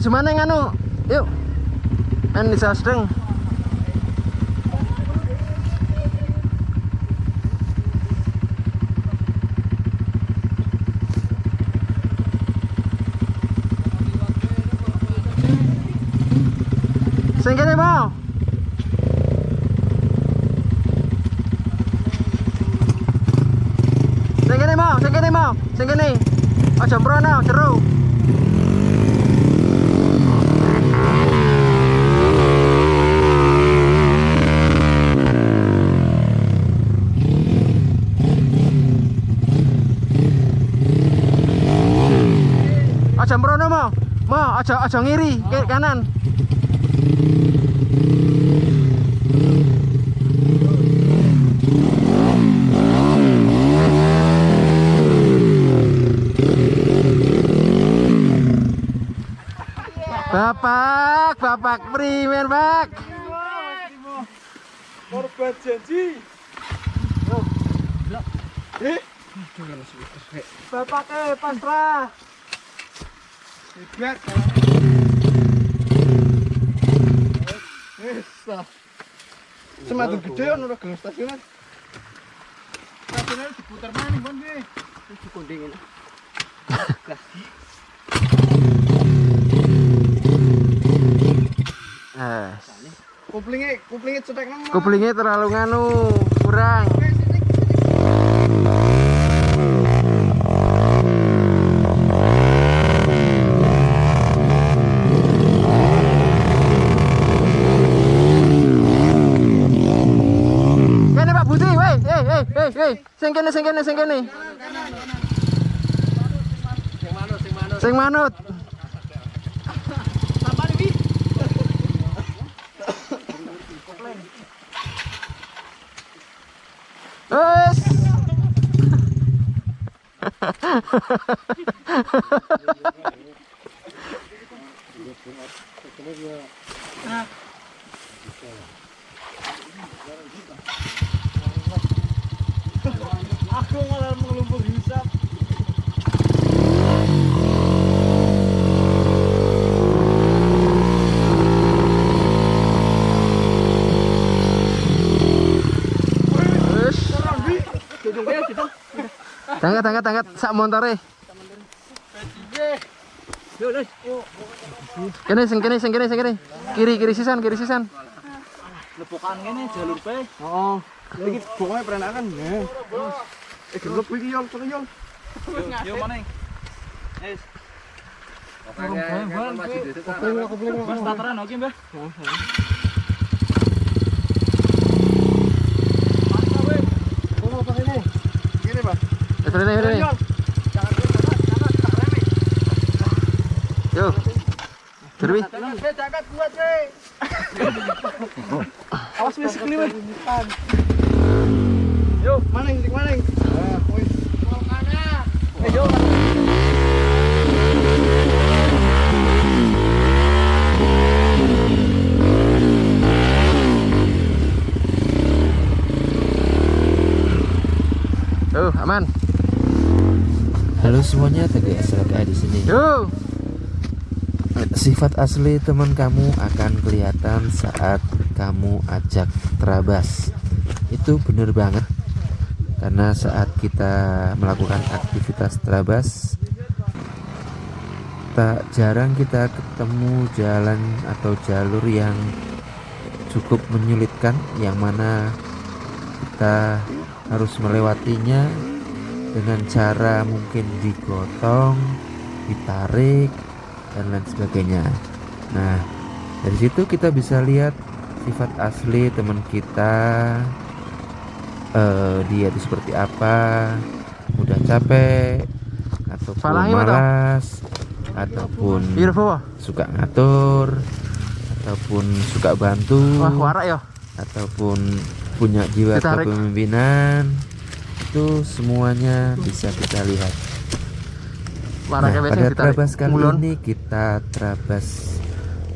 maju mana nganu? Yuk. Ini sedang. Sing kene mau. Sing kene mau, sing kene mau, sing kene. Aja mrono, jero. Aja mrono mau. Mau aja ngiri ke kanan. Bapak primen, Pak. Korban janji. Bapak pasrah. Hebat. Semakin gede ono ora gelas stasiunan. Stasiunan diputar maning kon piye? Dikonding ngene. Kuplingnya cetek nang. Kuplingnya terlalu nganu, kurang. Kene Pak Budi, weh, sing kene. Sing manut. Wes. Aku malah mengelumpur hisap. Tangkat sak montore. Kene sing kene. Kiri sisan. Lepokan kene jalur pe. Oh. Iki bokonge perenakan. Gelep iki yol, yol. Yo maning. Wis. Kopling. Mas tataran oke, Mbah. Mantap we. Kono apa ini? Kene, Pak. Ini. Jangan tak remeh. Yo. Terwi. Jagat kuat, we. Awas wis kliwat. Yo, maning. Wis. Mau kanan. Yo. Aman. Halo semuanya, Teguh SLK di sini. Yo. Sifat asli teman kamu akan kelihatan saat kamu ajak terabas. Itu bener banget. Karena saat kita melakukan aktivitas terabas, tak jarang kita ketemu jalan atau jalur yang cukup menyulitkan, yang mana kita harus melewatinya dengan cara mungkin digotong, ditarik, dan lain sebagainya. Nah, dari situ kita bisa lihat sifat asli teman kita, dia itu seperti apa, mudah capek, ataupun malas, ataupun suka ngatur, ataupun suka bantu, ataupun punya jiwa kepemimpinan. Itu semuanya bisa kita lihat. Nah, pada terabas kali ini kita terabas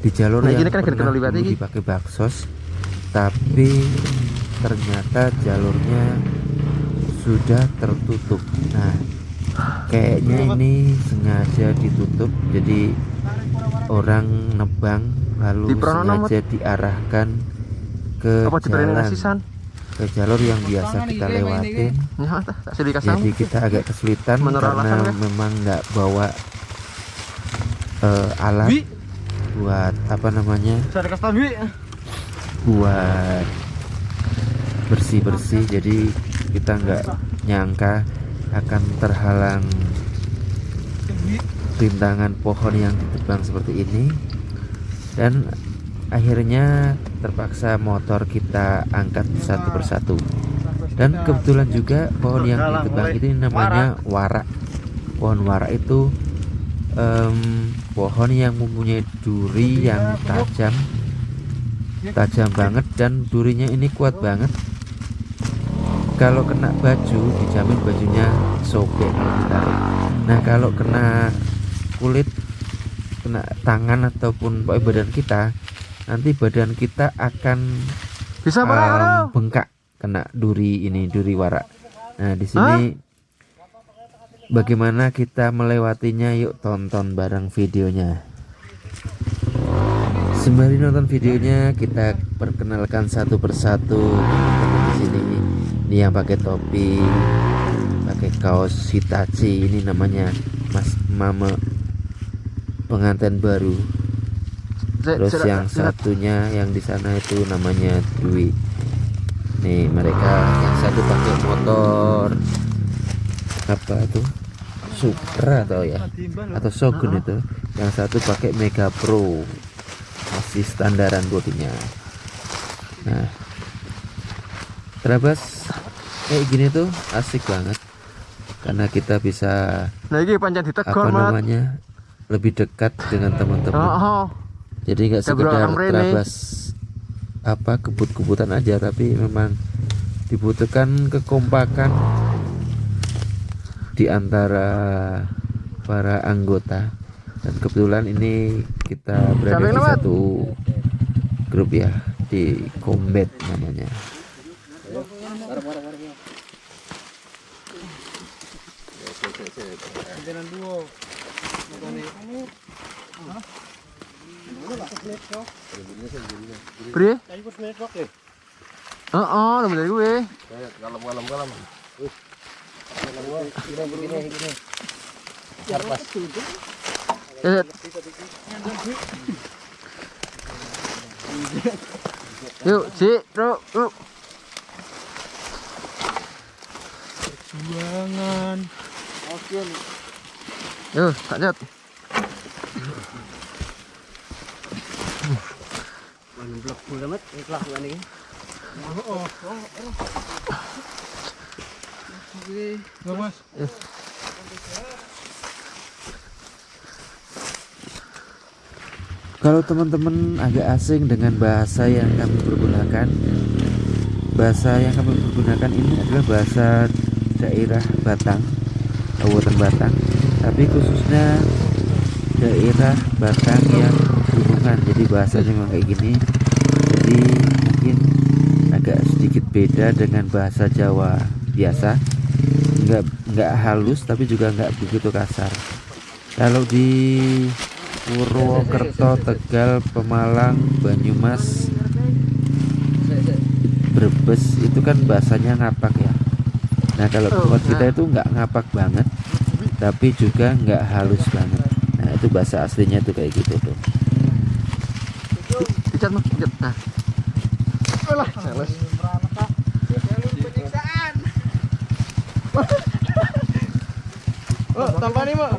di jalur yang pernah dulu dipakai baksos, tapi ternyata jalurnya sudah tertutup. Nah, kayaknya ini sengaja ditutup, jadi orang nebang lalu Di Pronono, sengaja diarahkan ke apa diberi jalan, sisan? ke jalur yang biasa kita lewatin. Ya, tak sedih kasang. Jadi kita agak kesulitan Menurut karena alasan, memang nggak bawa alat buat apa namanya, Saya kasih tahu, Wi. buat bersih-bersih. Jadi kita nggak nyangka akan terhalang rintangan pohon yang ditebang seperti ini, dan akhirnya terpaksa motor kita angkat satu persatu. Dan kebetulan juga pohon yang ditebang itu namanya warak. Pohon warak itu pohon yang mempunyai duri yang tajam banget, dan durinya ini kuat banget. Kalau kena baju dijamin bajunya sobek kalau ditarik. Nah kalau kena kulit, kena tangan ataupun badan kita, nanti badan kita akan Bisa Pak. bengkak kena duri ini, duri warak. Nah di sini bagaimana kita melewatinya, yuk tonton bareng videonya. Sembari nonton videonya, kita perkenalkan satu persatu teman-teman di sini. Ini yang pakai topi, pakai kaos Hitachi, ini namanya Mas Mama, pengantin baru. Terus yang satunya yang di sana itu namanya Dwi. Nih mereka, yang satu pakai motor apa tuh, Supra atau ya, atau Shogun itu. Yang satu pakai Mega Pro, masih standaran bodinya. Nah terabas kayak gini tuh asik banget karena kita bisa Nah ini pancen ditegur, apa Mat. namanya, lebih dekat dengan teman-teman. Jadi nggak sekedar terabas apa kebut-kebutan aja, tapi memang dibutuhkan kekompakan di antara para anggota. Dan kebetulan ini kita berada di satu grup ya, di Combat namanya. Pri? Udah dari gue. Kalem. Yuk, Cik, bro, yuk. Perjuangan. Yuk, tak jat. Blok banget, kelakuan ini. Nggak Mas. Kalau teman-teman agak asing dengan bahasa yang kami pergunakan, bahasa yang kami pergunakan ini adalah bahasa daerah Batang, Kabupaten Batang, tapi khususnya daerah Batang yang pegunungan. Jadi bahasanya memang kayak gini. Jadi mungkin agak sedikit beda dengan bahasa Jawa biasa. Nggak halus tapi juga nggak begitu kasar. Kalau di Purwokerto, Tegal, Pemalang, Banyumas, Brebes itu kan bahasanya ngapak ya. Nah kalau tempat kita itu nggak ngapak banget, tapi juga nggak halus banget. Nah itu bahasa aslinya tuh kayak gitu tuh. Dicat mah, dicat. Nah. Alah, sales. Oh, tambah nih, Mak.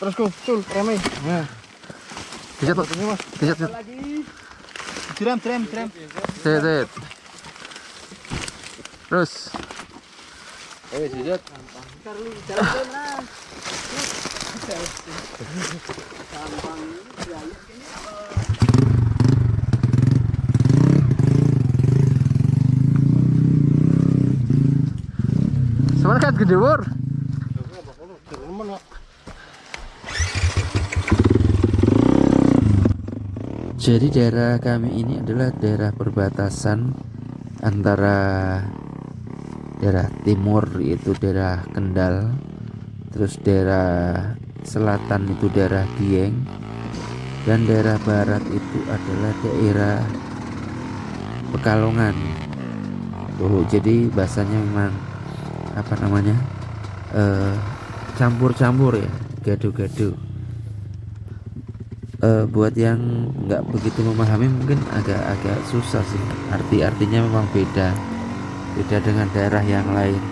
Terus ku, cul, remeh. Nah, Dicat, Pak. ini Mas. Dicat, dicat. Trem. Set. Terus. Ayo, sujud. Semangat gede Bor. Jadi daerah kami ini adalah daerah perbatasan antara daerah timur yaitu daerah Kendal, terus daerah selatan itu daerah Dieng, dan daerah barat itu adalah daerah Pekalongan. Tuh, jadi bahasanya memang apa namanya campur-campur ya, gado-gado. Buat yang nggak begitu memahami mungkin agak susah sih, artinya memang beda dengan daerah yang lain,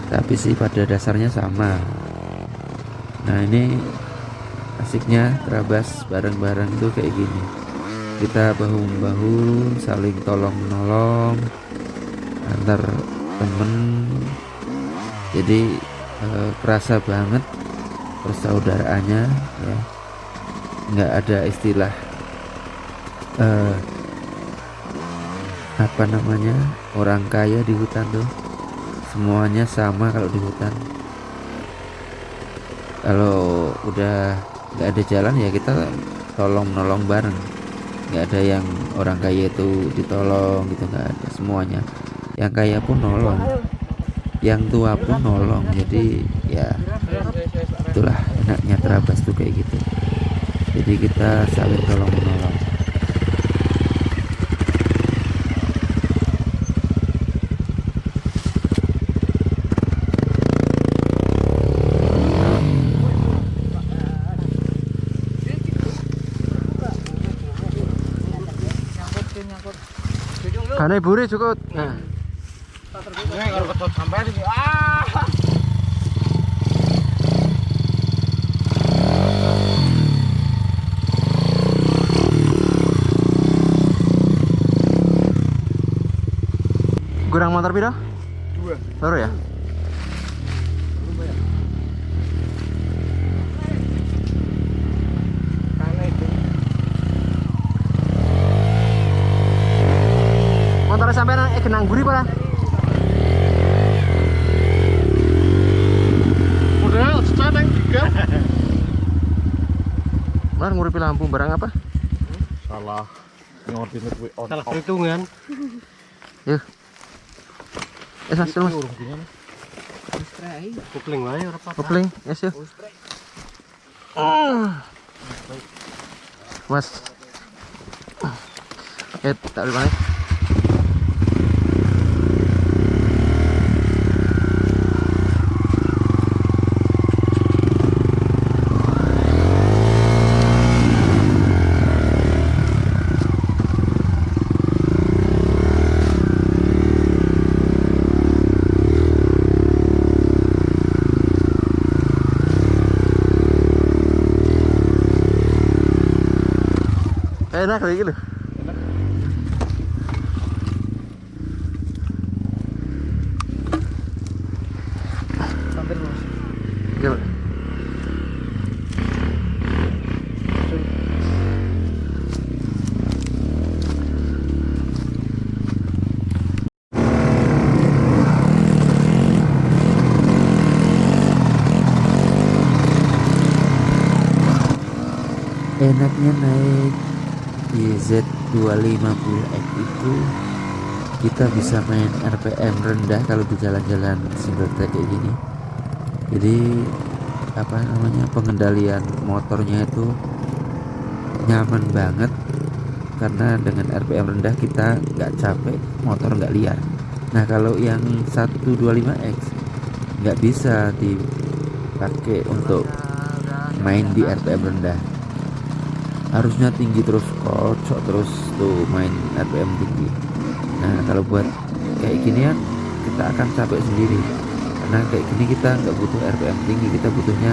tapi sih pada dasarnya sama. Nah ini asiknya terabas bareng-bareng tuh kayak gini, kita bahu-membahu saling tolong menolong antar temen, jadi kerasa banget persaudaraannya ya. Nggak ada istilah apa namanya orang kaya di hutan tuh, semuanya sama kalau di hutan. Kalau udah nggak ada jalan ya kita tolong menolong bareng, nggak ada yang orang kaya itu ditolong gitu, nggak ada. Semuanya yang kaya pun nolong, yang tua pun nolong. Jadi ya itulah enaknya Terabas tuh kayak gitu, jadi kita saling tolong menolong. Karena buri cukup. Nah. Kalau ketut sampai di Kurang motor piro? 2. Loro ya? Motornya sampai nang Genang Buri pala. Udah seteng 3. Mar nguripi lampu barang apa? Salah. Ngerti kuwi on. Salah perhitungan. Yuk. Mas, Mas. Kopling wae ora apa-apa. Kopling, yes yuk. Mas. Tak boleh balik. Enak kayak gitu. Sampai terus. Gila. Enaknya naik YZ250X itu kita bisa main RPM rendah kalau di jalan-jalan single track kayak gini. Jadi apa namanya, pengendalian motornya itu nyaman banget karena dengan RPM rendah kita nggak capek, motor nggak liar. Nah kalau yang 125X nggak bisa dipakai untuk main di RPM rendah, harusnya tinggi terus, kocok terus tuh main RPM tinggi. Nah kalau buat kayak ginian kita akan capek sendiri, karena kayak gini kita nggak butuh RPM tinggi, kita butuhnya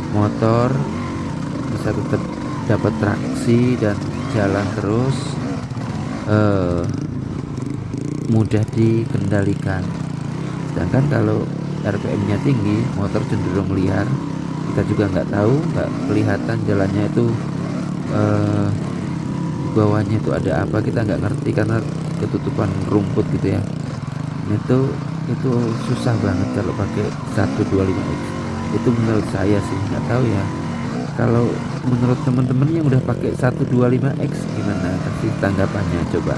motor bisa tetap dapat traksi dan jalan terus, mudah dikendalikan. Sedangkan kalau RPM-nya tinggi, motor cenderung liar, kita juga nggak tahu, nggak kelihatan jalannya itu di bawahnya itu ada apa, kita nggak ngerti karena ketutupan rumput gitu ya. Itu itu susah banget kalau pakai 125X. Itu menurut saya sih, nggak tahu ya. Kalau menurut teman-teman yang udah pakai 125X gimana? Kasih tanggapannya coba.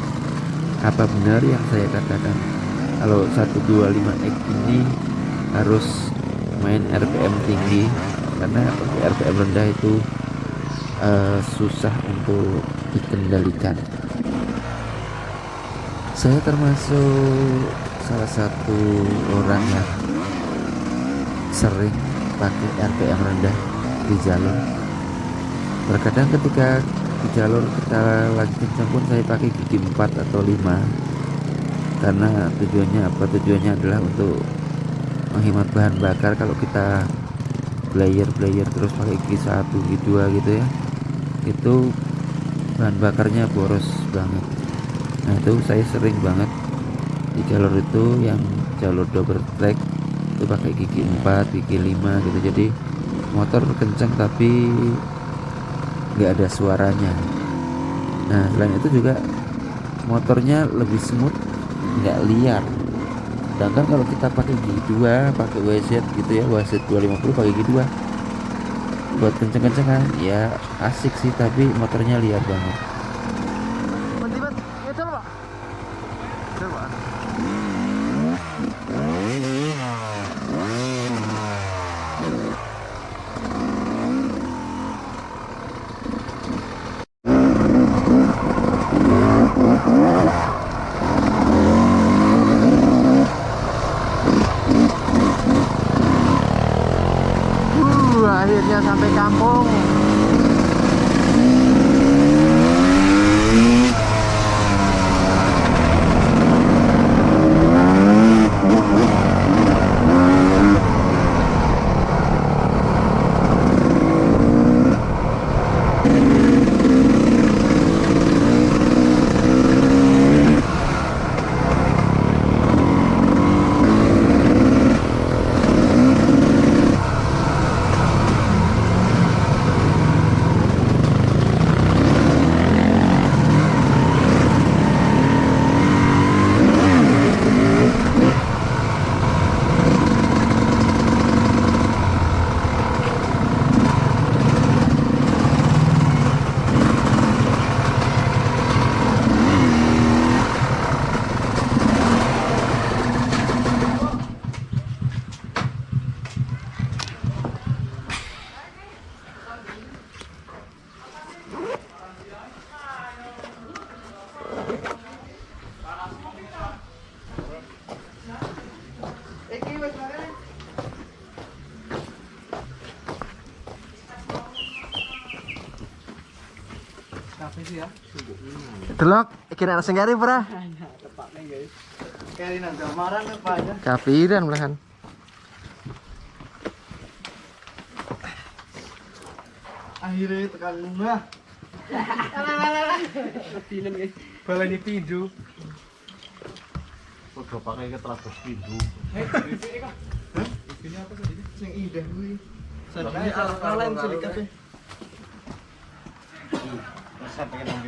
Apa benar yang saya katakan? Kalau 125X ini harus main RPM tinggi, karena pakai RPM rendah itu susah untuk dikendalikan. Saya termasuk salah satu orang yang sering pakai RPM rendah di jalur. Terkadang ketika di jalur kita lagi kencang pun saya pakai gigi 4 atau 5, karena tujuannya apa? Tujuannya adalah untuk menghemat bahan bakar. Kalau kita player terus pakai gigi 1 gigi 2 gitu ya, itu bahan bakarnya boros banget. Nah itu saya sering banget di jalur itu, yang jalur double track itu pakai gigi 4 gigi 5 gitu. Jadi motor kencang tapi nggak ada suaranya. Nah selain itu juga motornya lebih smooth, nggak liar. Sedangkan kalau kita pakai gigi 2, pakai WZ gitu ya, WZ 250 pakai gigi 2 buat kenceng-kencengan ya asik sih, tapi motornya liar banget. Ya coba. Coba. Akhirnya sampai kampung. Delok, iki nek sing kari ora? Tepatnya guys. Kali nang jamaran apa aja. Kapiran belahan. Akhirnya tekan lumah. Ketinan guys. Balani pindu. Udah pakai keterabas pindu. Ini apa sih? Yang indah kuwi. Sadine ala-ala cilik kabeh. Sampai nang